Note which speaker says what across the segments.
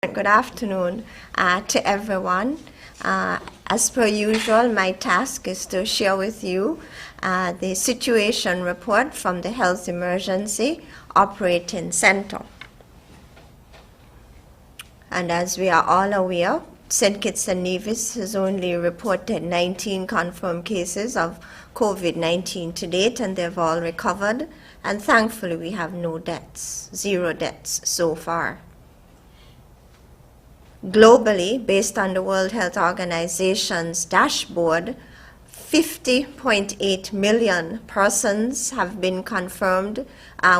Speaker 1: Good afternoon to everyone. As per usual, my task is to share with you the situation report from the Health Emergency Operating Center. And as we are all aware, St. Kitts and Nevis has only reported 19 confirmed cases of COVID-19 to date, and they've all recovered. And thankfully, we have no deaths, 0 deaths so far. Globally, based on the World Health Organization's dashboard, 50.8 million persons have been confirmed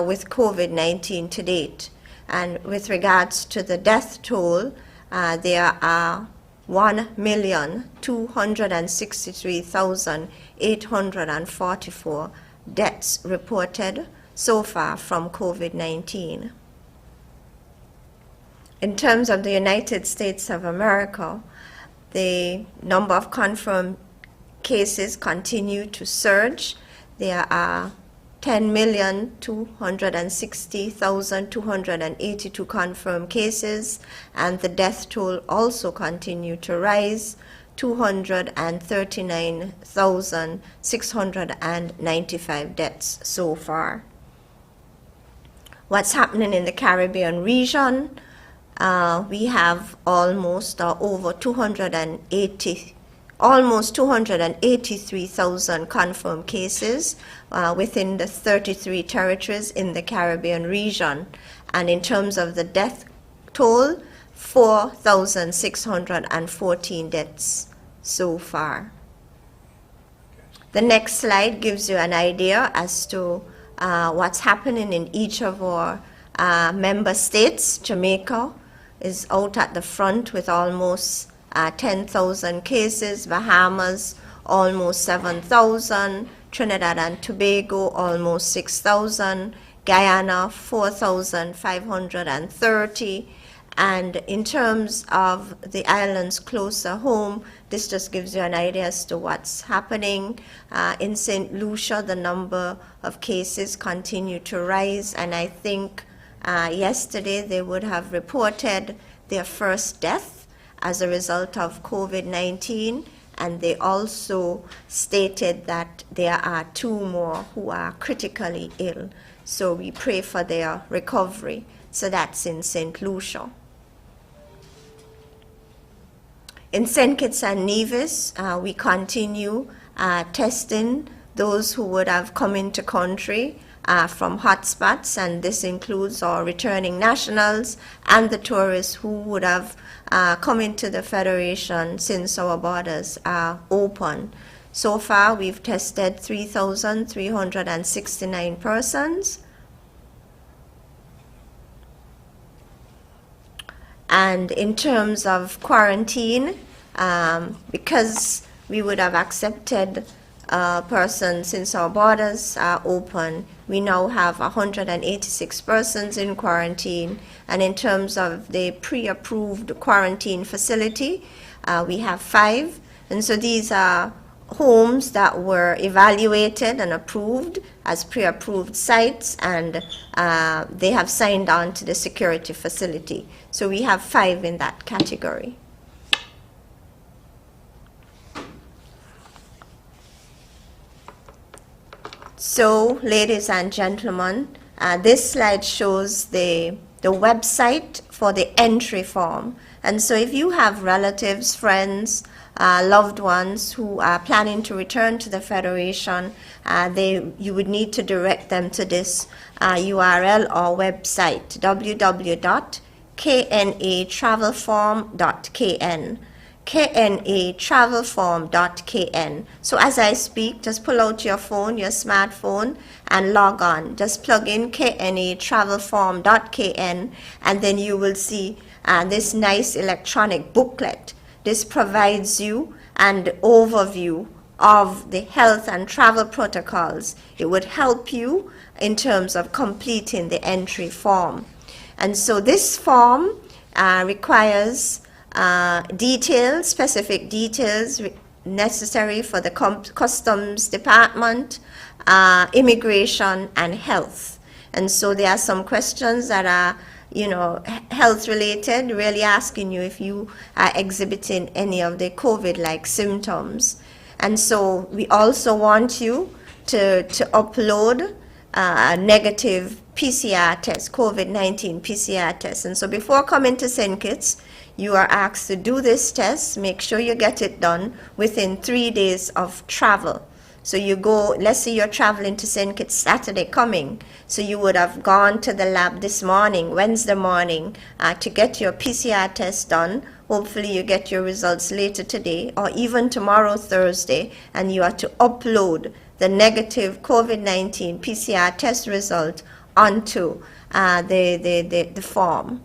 Speaker 1: with COVID-19 to date. And with regards to the death toll, there are 1,263,844 deaths reported so far from COVID-19. In terms of the United States of America, the number of confirmed cases continue to surge. There are 10,260,282 confirmed cases, and the death toll also continue to rise, 239,695 deaths so far. What's happening in the Caribbean region? We have almost 283,000 confirmed cases within the 33 territories in the Caribbean region. And in terms of the death toll, 4,614 deaths so far. The next slide gives you an idea as to what's happening in each of our member states. Jamaica is out at the front with almost 10,000 cases, Bahamas almost 7,000, Trinidad and Tobago almost 6,000, Guyana 4,530, and in terms of the islands closer home, this just gives you an idea as to what's happening. In St. Lucia, the number of cases continue to rise, and I think yesterday they would have reported their first death as a result of COVID-19, and they also stated that there are 2 more who are critically ill. So we pray for their recovery. So that's in St. Lucia. In St. Kitts and Nevis, we continue testing those who would have come into country from hotspots, and this includes our returning nationals and the tourists who would have come into the Federation since our borders are open. So far, we've tested 3,369 persons. And in terms of quarantine, because we would have accepted persons since our borders are open, we now have 186 persons in quarantine. And in terms of the pre-approved quarantine facility, we have 5. And so these are homes that were evaluated and approved as pre-approved sites, and they have signed on to the security facility. So we have 5 in that category. So, ladies and gentlemen, this slide shows the website for the entry form. And so if you have relatives, friends, loved ones who are planning to return to the Federation, you would need to direct them to this URL or website, www.knatravelform.kn. knatravelform.kn. So as I speak, just pull out your phone, your smartphone, and log on. Just plug in knatravelform.kn, and then you will see this nice electronic booklet. This provides you an overview of the health and travel protocols. It would help you in terms of completing the entry form. And so this form requires specific details necessary for the Customs Department, immigration, and health. And so there are some questions that are health related, really asking you if you are exhibiting any of the COVID-like symptoms. And so we also want you to upload a negative PCR test, COVID-19 PCR test. And so before coming to St. Kitts, you are asked to do this test. Make sure you get it done within 3 days of travel. So you go, let's say you're traveling to St. Kitts Saturday coming. So you would have gone to the lab this morning, Wednesday morning, to get your PCR test done. Hopefully you get your results later today or even tomorrow, Thursday, and you are to upload the negative COVID-19 PCR test result onto the form.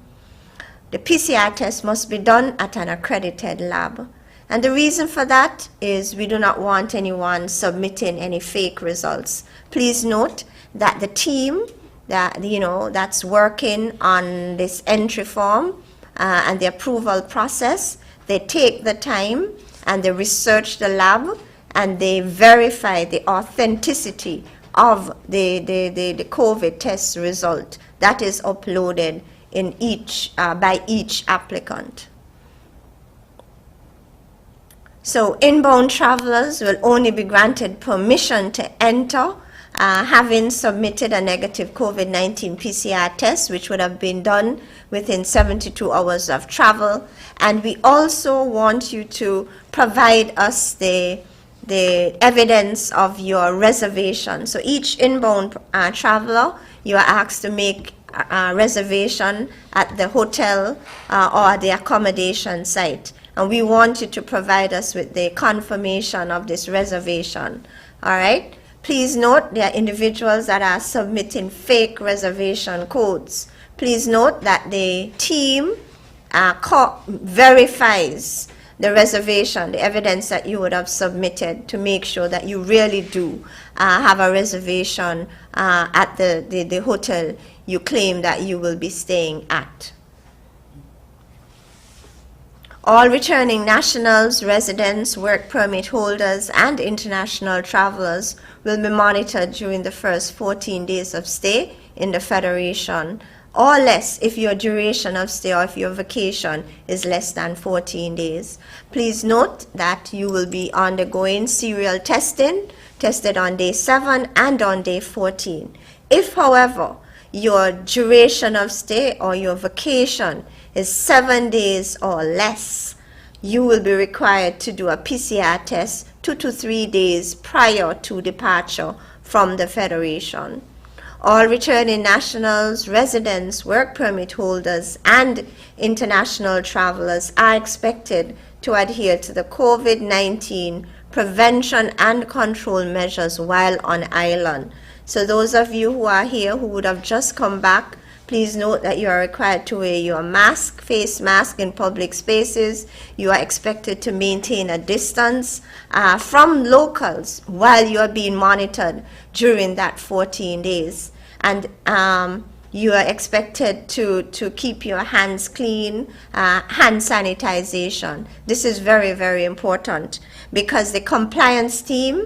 Speaker 1: The PCR test must be done at an accredited lab. And the reason for that is we do not want anyone submitting any fake results. Please note that the team that's working on this entry form and the approval process, they take the time and they research the lab and they verify the authenticity of the COVID test result that is uploaded in by each applicant. So inbound travelers will only be granted permission to enter having submitted a negative COVID-19 PCR test, which would have been done within 72 hours of travel. And we also want you to provide us the evidence of your reservation. So each inbound traveler, you are asked to make a reservation at the hotel or the accommodation site. And we want you to provide us with the confirmation of this reservation. All right? Please note there are individuals that are submitting fake reservation codes. Please note that the team verifies the reservation, the evidence that you would have submitted to make sure that you really do have a reservation at the hotel you claim that you will be staying at. All returning nationals, residents, work permit holders, and international travelers will be monitored during the first 14 days of stay in the Federation, or less if your duration of stay or if your vacation is less than 14 days. Please note that you will be undergoing serial testing, tested on day 7 and on day 14. If, however, your duration of stay or your vacation is 7 days or less, you will be required to do a PCR test 2 to 3 days prior to departure from the Federation. All returning nationals, residents, work permit holders, and international travelers are expected to adhere to the COVID-19 prevention and control measures while on island. So those of you who are here who would have just come back, please note that you are required to wear your mask, face mask in public spaces. You are expected to maintain a distance from locals while you are being monitored during that 14 days. And you are expected to keep your hands clean, hand sanitization. This is very, very important because the compliance team,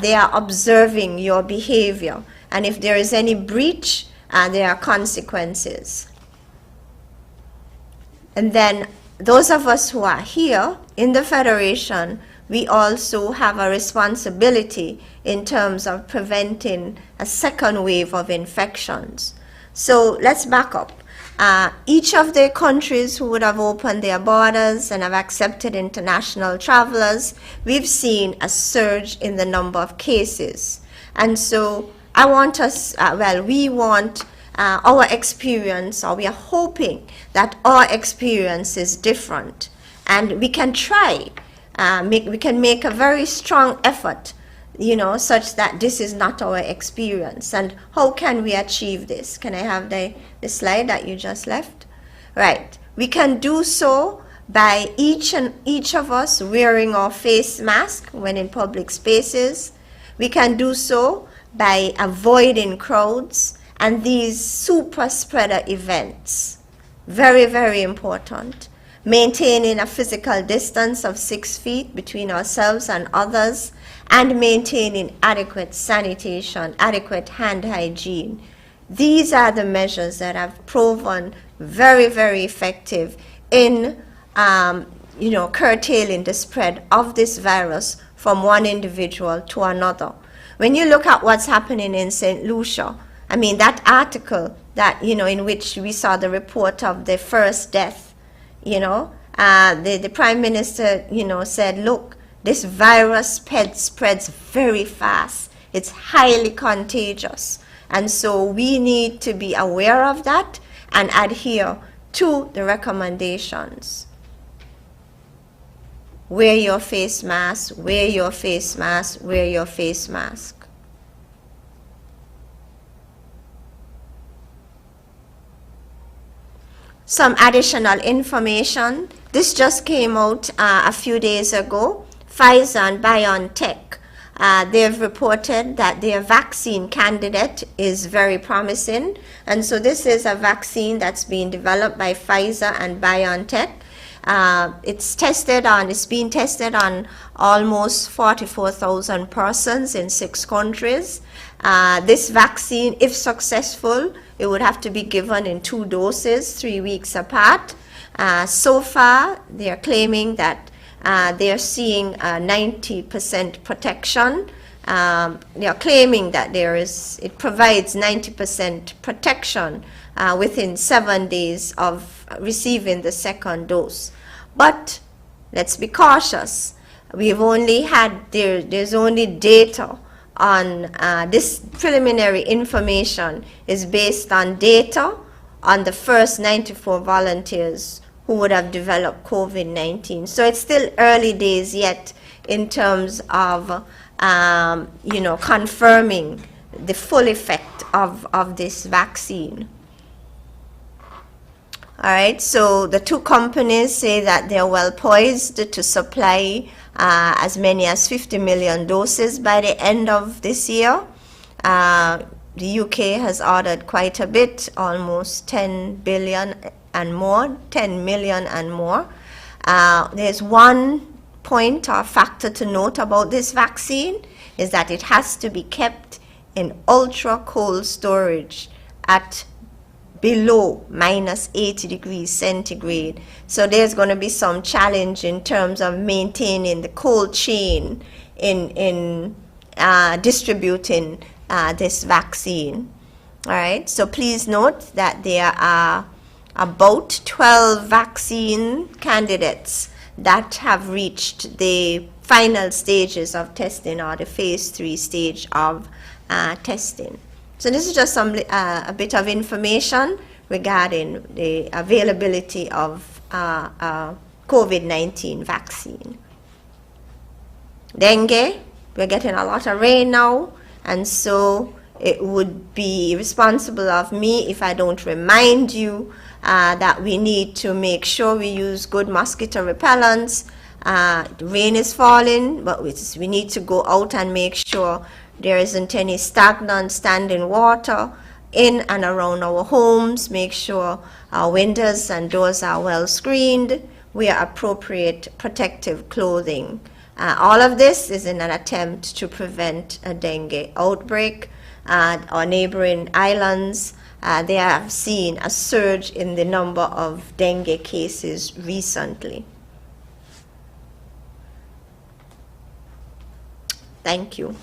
Speaker 1: they are observing your behavior. And if there is any breach, there are consequences. And then those of us who are here in the Federation, we also have a responsibility in terms of preventing a second wave of infections. So let's back up. Each of the countries who would have opened their borders and have accepted international travelers, we've seen a surge in the number of cases. And so I want us, we want our experience, or we are hoping that our experience is different. And we can try, we can make a very strong effort, such that this is not our experience. And how can we achieve this? Can I have the slide that you just left? Right. We can do so by each of us wearing our face mask when in public spaces. We can do so by avoiding crowds and these super spreader events. Very, very important. Maintaining a physical distance of 6 feet between ourselves and others, and maintaining adequate sanitation, adequate hand hygiene. These are the measures that have proven very, very effective in curtailing the spread of this virus from one individual to another. When you look at what's happening in St. Lucia, I mean, that article that, in which we saw the report of the first death, the Prime Minister, said, look, this virus spreads very fast. It's highly contagious. And so we need to be aware of that and adhere to the recommendations. Wear your face mask, wear your face mask, wear your face mask. Some additional information. This just came out a few days ago. Pfizer and BioNTech, they've reported that their vaccine candidate is very promising. And so this is a vaccine that's being developed by Pfizer and BioNTech. It's being tested on almost 44,000 persons in 6 countries. This vaccine, if successful, it would have to be given in 2 doses, 3 weeks apart. So far, they are claiming that they are seeing 90% protection. They are claiming that it provides 90% protection within 7 days of receiving the second dose. But let's be cautious. There's only data on this preliminary information is based on data on the first 94 volunteers who would have developed COVID-19. So it's still early days yet in terms of confirming the full effect of this vaccine. All right, so the 2 companies say that they're well poised to supply as many as 50 million doses by the end of this year. The UK has ordered quite a bit, almost 10 billion and more, 10 million and more. There's one point or factor to note about this vaccine is that it has to be kept in ultra cold storage at below -80 degrees centigrade. So there's going to be some challenge in terms of maintaining the cold chain in distributing this vaccine. All right, so please note that there are about 12 vaccine candidates that have reached the final stages of testing, or the phase 3 stage of testing. So this is just a bit of information regarding the availability of COVID-19 vaccine. Dengue, we're getting a lot of rain now, and so it would be irresponsible of me if I don't remind you that we need to make sure we use good mosquito repellents. The rain is falling, but we need to go out and make sure there isn't any stagnant standing water in and around our homes. Make sure our windows and doors are well screened. Wear appropriate protective clothing. All of this is in an attempt to prevent a dengue outbreak. Our neighboring islands, they have seen a surge in the number of dengue cases recently. Thank you.